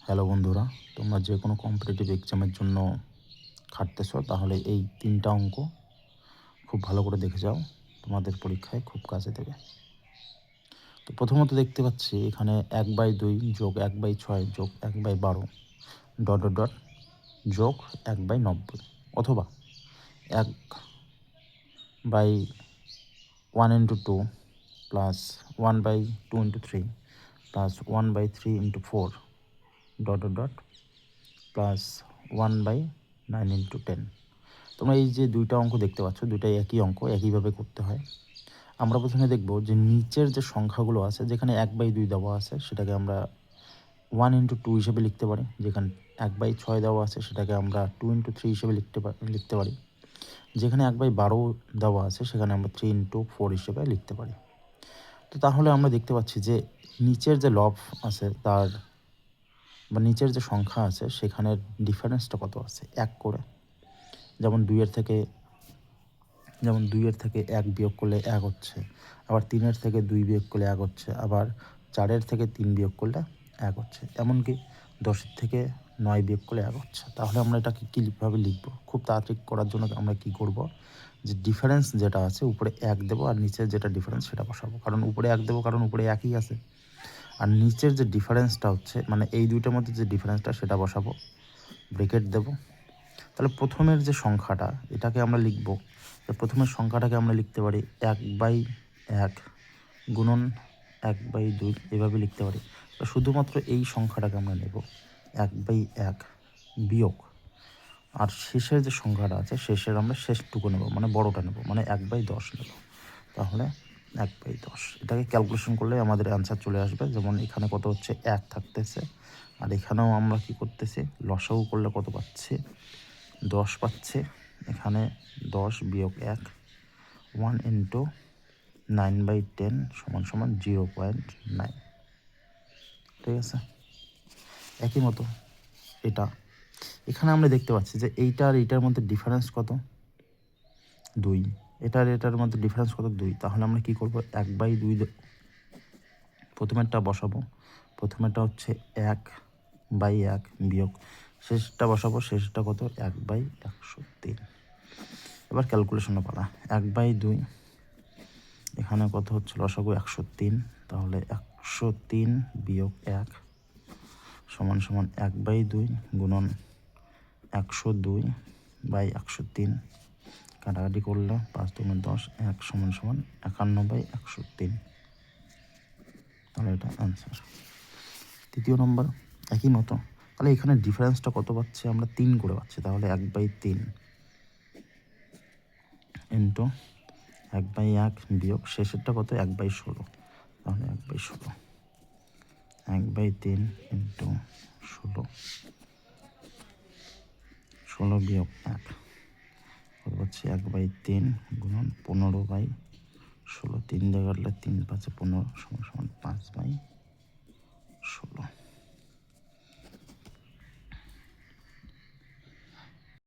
Hello বন্ধুরা, তোমরা যে কোনো কম্পিটিটিভ এক্সামের জন্য খাটতেছো তাহলে এই 3টা অঙ্ক খুব ভালো করে দেখে যাও, তোমাদের পরীক্ষায় খুব কাজে দেবে। তো প্রথমত দেখতে পাচ্ছি এখানে 1/2 যোগ 1/6 যোগ 1/12 ডট ডট ডট যোগ 1/90 অথবা 1/1 into 2 plus 1/2 into 3 plus 1/3 into 4 dot dot dot plus 1/9 into 10। তোমরা এই যে দুইটা অঙ্ক দেখতে পাচ্ছ, দুইটাই একই অঙ্ক, একইভাবে করতে হয়। আমরা প্রথমে দেখব যে নিচের যে সংখ্যাগুলো আছে, যেখানে 1/2 দেওয়া আছে সেটাকে আমরা 1 ইন্টু 2 হিসেবে লিখতে পারি। যেখানে 1/6 দেওয়া আছে সেটাকে আমরা 2 ইন্টু 3 হিসেবে লিখতে পারি। যেখানে 1/12 দেওয়া আছে সেখানে আমরা 3 ইন্টু 4 হিসেবে লিখতে পারি। তো তাহলে আমরা দেখতে পাচ্ছি যে নিচের যে লব আছে তার বা নিচের যে সংখ্যা আছে সেখানের ডিফারেন্সটা কত আছে, 1 করে। যেমন 2 এর থেকে 1 বিয়োগ করলে 1 হচ্ছে, আবার 3 থেকে 2 বিয়োগ করলে 1 হচ্ছে, আবার 4 থেকে 3 বিয়োগ করলে 1 হচ্ছে, এমনকি 10 থেকে 9 বিয়োগ করলে 1 হচ্ছে। তাহলে আমরা এটাকে কীভাবে লিখব? খুব তাড়াতাড়ি করার জন্য আমরা কি করব, যে ডিফারেন্স যেটা আছে উপরে 1 দেবো আর নিচের যেটা ডিফারেন্স সেটা বসাবো। কারণ উপরে 1 দেবো, কারণ উপরে একই আছে। আর নিচের যে ডিফারেন্সটা হচ্ছে, মানে এই দুইটার মধ্যে যে ডিফারেন্সটা সেটা বসাবো, ব্রেকেট দেবো। তাহলে প্রথমের যে সংখ্যাটা এটাকে আমরা লিখব, প্রথমের সংখ্যাটাকে আমরা লিখতে পারি 1/1 গুণন 1/2 এভাবে লিখতে পারি। তো শুধুমাত্র এই সংখ্যাটাকে আমরা নেব 1/1 বিয়োগ, আর শেষের যে সংখ্যাটা আছে শেষের আমরা শেষটুকু নেব, মানে বড়টা নেব, মানে 1/10 নেব। তাহলে 1/10 এটাকে ক্যালকুলেশন করলে আমাদের অ্যান্সার চলে আসবে। যেমন এখানে কত হচ্ছে, 1 থাকতেছে, আর এখানেও আমরা কি করতেছি, লসাগু করলে কত পাচ্ছি, 10 পাচ্ছে। এখানে 10 বিয়োগ 1, 1 ইন্টু 9/10 সমান সমান 0.9। ঠিক আছে, একই মতো এটা এখানে আমরা দেখতে পাচ্ছি যে এইটা আর এইটার মধ্যে ডিফারেন্স কত, 2। এটার মধ্যে ডিফারেন্স কত, 2। তাহলে আমরা কি করব, 1/2 প্রথমেরটা বসাবো। প্রথমেরটা হচ্ছে 1/1 বিয়োগ শেষটা বসাবো, শেষটা কত, 1/103। এবার ক্যালকুলেশনে পালা। 1/2 এখানে কত হচ্ছে, লসাগু 103। তাহলে 103 বিয়োগ 1 সমান সমান 1/2 গুণন 102/103। কাটাকাটি করলে 5 দুগুণে 10, 1 সমান সমান 51/103। তাহলে এটা অ্যান্সার। তৃতীয় নম্বর একই মতো। তাহলে এখানে ডিফারেন্সটা কত পাচ্ছি আমরা, 3 করে পাচ্ছি। তাহলে 1/3 ইন্টু 1/1 বিয়োগ শেষেরটা কত, 1/16। তাহলে 1/16, 1/3 ইন্টু 16, 16 বিয়োগ 1 কত পাচ্ছি, 1/3 গুণন 15/16। 3 দিয়ে কাটলে 3 5 15 সমান সমান 5/16।